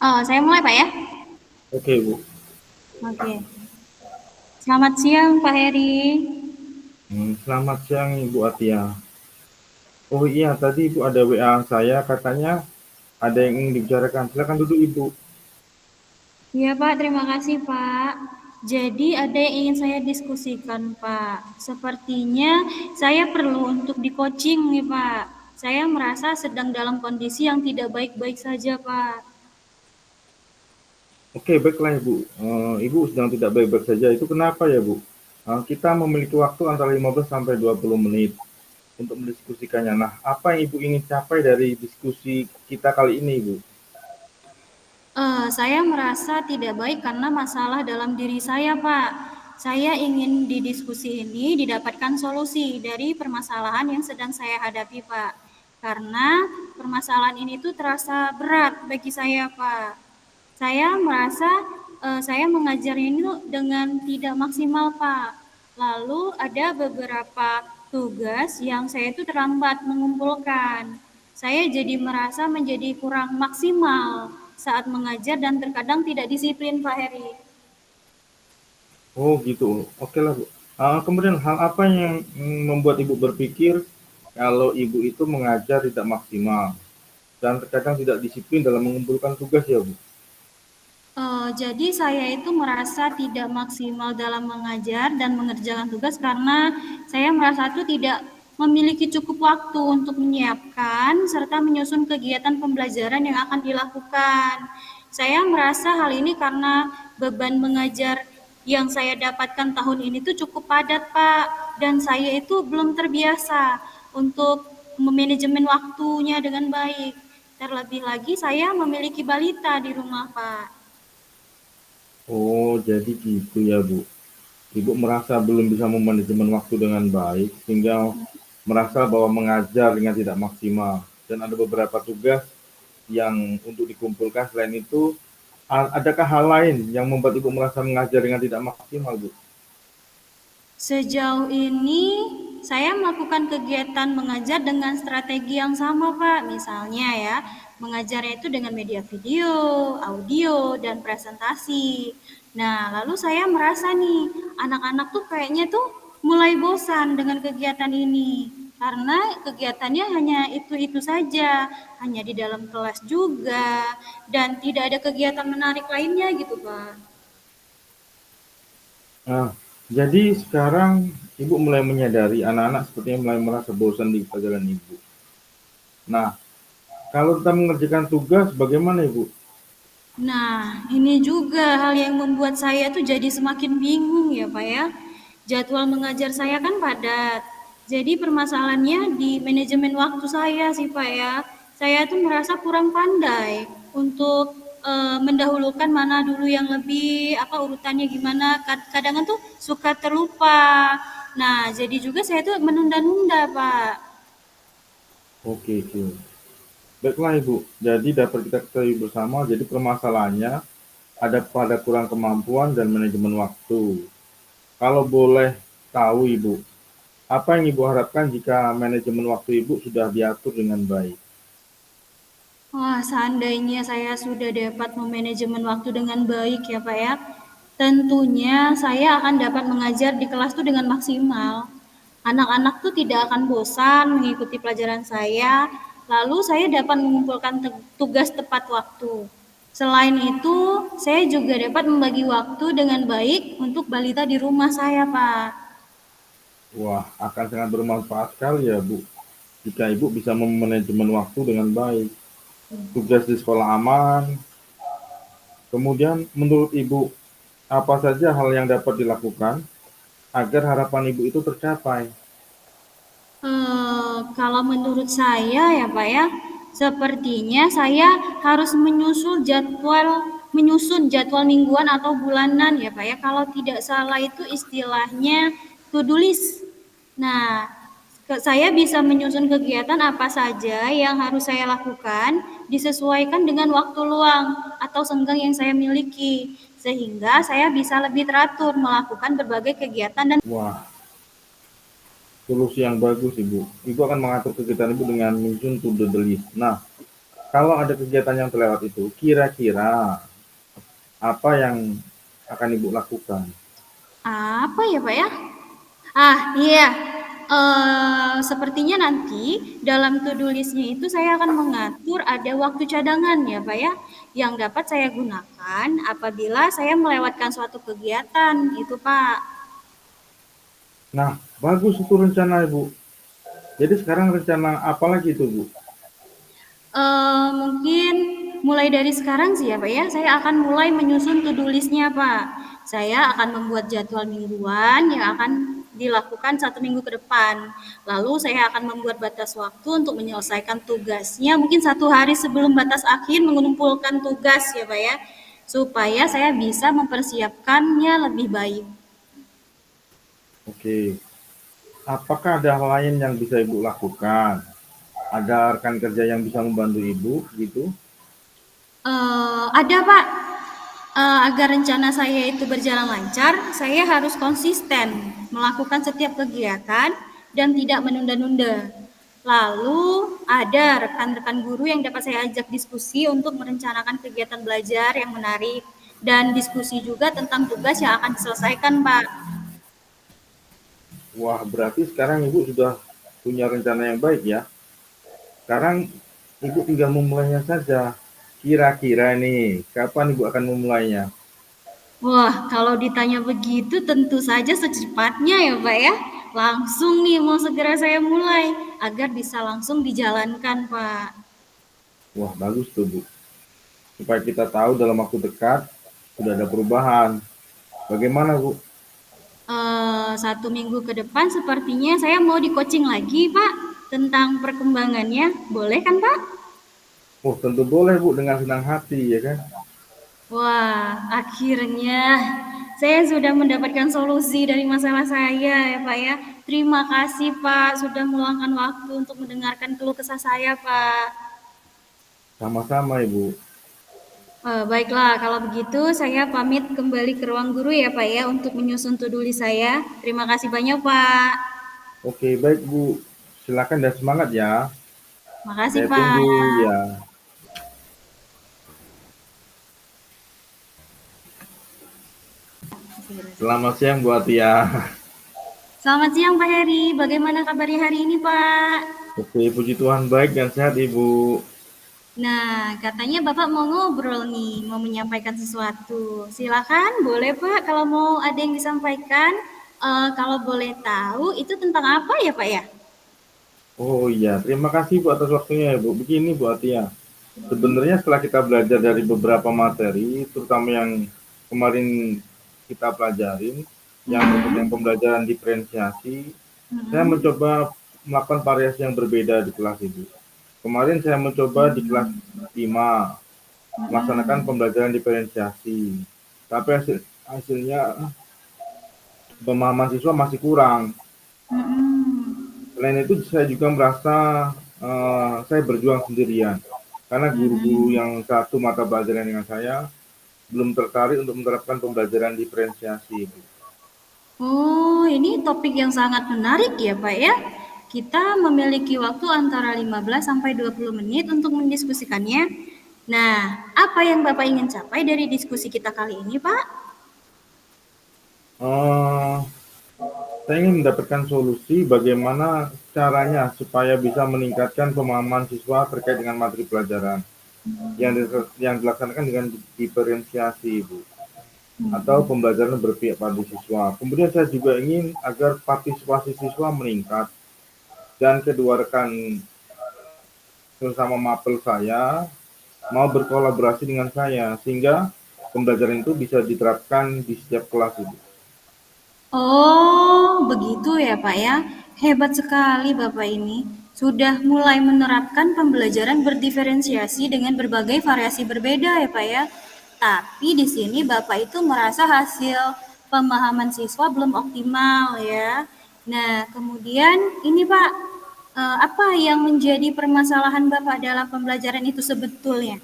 Oh, saya mulai, Pak, ya? Oke, Bu. Oke. Selamat siang, Pak Heri. Selamat siang Ibu Atia. Oh iya, tadi Ibu ada WA saya katanya ada yang ingin dibicarakan. Silakan duduk Ibu. Iya, Pak. Terima kasih, Pak. Jadi ada yang ingin saya diskusikan, Pak. Sepertinya saya perlu untuk di-coaching nih, Pak. Saya merasa sedang dalam kondisi yang tidak baik-baik saja, Pak. Oke, baiklah Ibu. Ibu sedang tidak baik-baik saja. Itu kenapa ya Bu? Kita memiliki waktu antara 15 sampai 20 menit untuk mendiskusikannya. Nah, apa yang Ibu ingin capai dari diskusi kita kali ini Ibu? Saya merasa tidak baik karena masalah dalam diri saya, Pak. Saya ingin di diskusi ini didapatkan solusi dari permasalahan yang sedang saya hadapi, Pak. Karena permasalahan ini tuh terasa berat bagi saya, Pak. Saya merasa saya mengajarnya ini tuh dengan tidak maksimal, Pak. Lalu ada beberapa tugas yang saya itu terlambat mengumpulkan. Saya jadi merasa menjadi kurang maksimal saat mengajar dan terkadang tidak disiplin, Pak Heri. Oh gitu. Oke lah Bu. Kemudian hal apa yang membuat Ibu berpikir kalau Ibu itu mengajar tidak maksimal dan terkadang tidak disiplin dalam mengumpulkan tugas ya Bu? Jadi saya itu merasa tidak maksimal dalam mengajar dan mengerjakan tugas karena saya merasa itu tidak memiliki cukup waktu untuk menyiapkan serta menyusun kegiatan pembelajaran yang akan dilakukan. Saya merasa hal ini karena beban mengajar yang saya dapatkan tahun ini tuh cukup padat, Pak, dan saya itu belum terbiasa untuk memanajemen waktunya dengan baik. Terlebih lagi saya memiliki balita di rumah, Pak. Oh, jadi gitu ya, Bu. Ibu merasa belum bisa memanajemen waktu dengan baik, sehingga merasa bahwa mengajar dengan tidak maksimal. Dan ada beberapa tugas yang untuk dikumpulkan. Selain itu, adakah hal lain yang membuat Ibu merasa mengajar dengan tidak maksimal, Bu? Sejauh ini saya melakukan kegiatan mengajar dengan strategi yang sama, Pak. Misalnya ya, mengajarnya itu dengan media video, audio, dan presentasi. Nah, lalu saya merasa nih, anak-anak tuh kayaknya tuh mulai bosan dengan kegiatan ini. Karena kegiatannya hanya itu-itu saja, hanya di dalam kelas juga, dan tidak ada kegiatan menarik lainnya gitu, Pak. Nah, jadi sekarang Ibu mulai menyadari anak-anak sepertinya mulai merasa bosan di pelajaran Ibu. Nah, kalau kita mengerjakan tugas, bagaimana Ibu? Nah, ini juga hal yang membuat saya tuh jadi semakin bingung ya, Pak ya. Jadwal mengajar saya kan padat. Jadi permasalahannya di manajemen waktu saya sih, Pak ya. Saya tuh merasa kurang pandai untuk mendahulukan mana dulu yang lebih, apa urutannya gimana. Kadang tuh suka terlupa. Nah, jadi juga saya tuh menunda-nunda, Pak. Oke, oke. Baiklah Ibu, jadi dapat kita ketahui bersama, jadi permasalahannya ada pada kurang kemampuan dan manajemen waktu. Kalau boleh tahu Ibu, apa yang Ibu harapkan jika manajemen waktu Ibu sudah diatur dengan baik? Wah, seandainya saya sudah dapat memanajemen waktu dengan baik ya Pak ya, tentunya saya akan dapat mengajar di kelas tuh dengan maksimal. Anak-anak tuh tidak akan bosan mengikuti pelajaran saya, lalu saya dapat mengumpulkan tugas tepat waktu. Selain itu, saya juga dapat membagi waktu dengan baik untuk balita di rumah saya, Pak. Wah, akan sangat bermanfaat sekali ya Bu, jika Ibu bisa memanajemen waktu dengan baik. Tugas di sekolah aman, kemudian menurut Ibu, apa saja hal yang dapat dilakukan agar harapan Ibu itu tercapai? Kalau menurut saya ya Pak ya, sepertinya saya harus menyusun jadwal mingguan atau bulanan ya Pak ya. Kalau tidak salah itu istilahnya to-do list. Nah, saya bisa menyusun kegiatan apa saja yang harus saya lakukan disesuaikan dengan waktu luang atau senggang yang saya miliki, sehingga saya bisa lebih teratur melakukan berbagai kegiatan dan Wah, solusi yang bagus Ibu. Ibu akan mengatur kegiatan Ibu dengan menyusun to-do list. Nah, kalau ada kegiatan yang terlewat itu, kira-kira apa yang akan Ibu lakukan? Apa ya Pak ya? Ah iya, sepertinya nanti dalam to-do list-nya itu saya akan mengatur ada waktu cadangan ya Pak ya, yang dapat saya gunakan apabila saya melewatkan suatu kegiatan gitu Pak. Nah, bagus itu rencana Ibu. Jadi sekarang rencana apa lagi itu Bu? Mungkin mulai dari sekarang sih ya Pak ya, saya akan mulai menyusun to-do list-nya Pak. Saya akan membuat jadwal mingguan yang akan dilakukan 1 minggu ke depan. Lalu saya akan membuat batas waktu untuk menyelesaikan tugasnya mungkin 1 hari sebelum batas akhir mengumpulkan tugas ya Pak ya, supaya saya bisa mempersiapkannya lebih baik. Oke, apakah ada hal lain yang bisa Ibu lakukan? Ada rekan kerja yang bisa membantu Ibu gitu? Ada Pak. Agar rencana saya itu berjalan lancar, saya harus konsisten melakukan setiap kegiatan dan tidak menunda-nunda. Lalu ada rekan-rekan guru yang dapat saya ajak diskusi untuk merencanakan kegiatan belajar yang menarik dan diskusi juga tentang tugas yang akan diselesaikan, Pak. Wah, berarti sekarang Ibu sudah punya rencana yang baik ya. Sekarang Ibu tinggal memulainya saja. Kira-kira nih, kapan Ibu akan memulainya? Wah, kalau ditanya begitu tentu saja secepatnya ya, Pak ya. Langsung nih mau segera saya mulai agar bisa langsung dijalankan, Pak. Wah, bagus tuh Bu. Supaya kita tahu dalam waktu dekat sudah ada perubahan. Bagaimana Bu? 1 minggu ke depan sepertinya saya mau di-coaching lagi, Pak, tentang perkembangannya. Boleh kan, Pak? Oh, tentu boleh Bu, dengan senang hati ya kan. Wah, akhirnya saya sudah mendapatkan solusi dari masalah saya ya, Pak ya. Terima kasih, Pak, sudah meluangkan waktu untuk mendengarkan keluh kesah saya, Pak. Sama-sama Ibu. Baiklah, kalau begitu saya pamit kembali ke ruang guru ya, Pak ya, untuk menyusun to-do list saya. Terima kasih banyak, Pak. Oke, baik Bu. Silakan dan semangat ya. Makasih, Saya Pak. tunggu ya. Selamat siang Bu Atia. Selamat siang Pak Heri, bagaimana kabarnya hari ini Pak? Oke, puji Tuhan baik dan sehat Ibu. Nah, katanya Bapak mau ngobrol nih, mau menyampaikan sesuatu. Silakan, boleh Pak kalau mau ada yang disampaikan. Kalau boleh tahu itu tentang apa ya Pak ya? Oh iya, terima kasih Bu atas waktunya ya Bu. Begini Bu Atia, sebenarnya setelah kita belajar dari beberapa materi, terutama yang kemarin kita pelajarin, yang Hmm, berkaitan pembelajaran diferensiasi, saya hmm, mencoba melakukan variasi yang berbeda di kelas Ibu. Kemarin saya mencoba di kelas 5 melaksanakan hmm, pembelajaran diferensiasi, tapi hasilnya pemahaman siswa masih kurang. hmm, Selain itu saya juga merasa saya berjuang sendirian karena guru-guru hmm. yang satu mata pelajaran dengan saya belum tertarik untuk menerapkan pembelajaran diferensiasi. Oh, ini topik yang sangat menarik ya Pak ya. Kita memiliki waktu antara 15 sampai 20 menit untuk mendiskusikannya. Nah, apa yang Bapak ingin capai dari diskusi kita kali ini, Pak? Eh, saya ingin mendapatkan solusi bagaimana caranya supaya bisa meningkatkan pemahaman siswa terkait dengan materi pelajaran yang dilaksanakan dengan diferensiasi, Bu, atau pembelajaran berpihak pada siswa. Kemudian saya juga ingin agar partisipasi siswa meningkat dan kedua rekan sesama mapel saya mau berkolaborasi dengan saya sehingga pembelajaran itu bisa diterapkan di setiap kelas itu. Oh, begitu ya, Pak ya. Hebat sekali Bapak ini. Sudah mulai menerapkan pembelajaran berdiferensiasi dengan berbagai variasi berbeda ya, Pak ya. Tapi di sini Bapak itu merasa hasil pemahaman siswa belum optimal ya. Nah, kemudian ini Pak, apa yang menjadi permasalahan Bapak dalam pembelajaran itu sebetulnya?